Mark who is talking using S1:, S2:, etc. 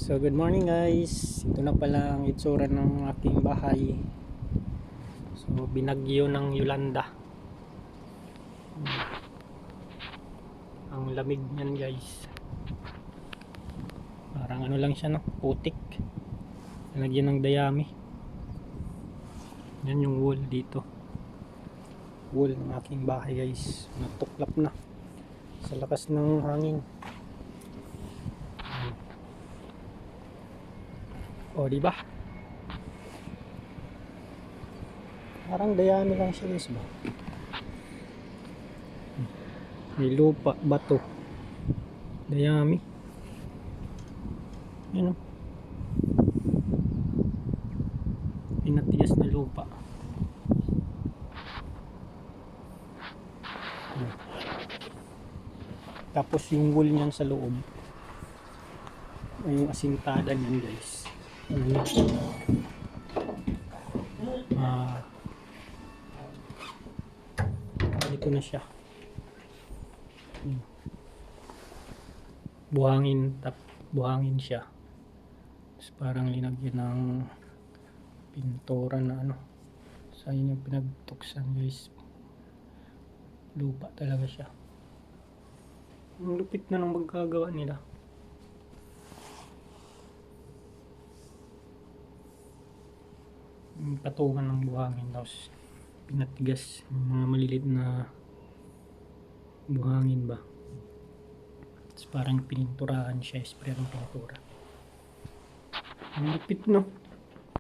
S1: So good morning guys. Ito na pala ang itsura ng aking bahay. So binagyo ng Yolanda. Ang lamig niyan guys. Parang ano lang siya, no? Putik. Nalagyan ng dayami. Yan yung wall dito. Wall ng aking bahay guys. Natuklap na sa lakas ng hangin. O, di ba? Parang dayami lang siya guys ba? May lupa, bato. Dayami. Yan o. Pinatigas na lupa. Tapos yung wool niyan sa loob ay yung asintada niyan guys. Ito na siya. Buhangin siya. Tapos parang linagyan ng pintura na ano. Sayang yung pinagtuksan guys. Lupa talaga siya. Ang lupit na ng magkagawa nila. Yung patungan ng buhangin, tapos pinatigas yung mga maliliit na buhangin ba. Tapos parang pininturahan siya, spray ng pintura. Ang lupit no.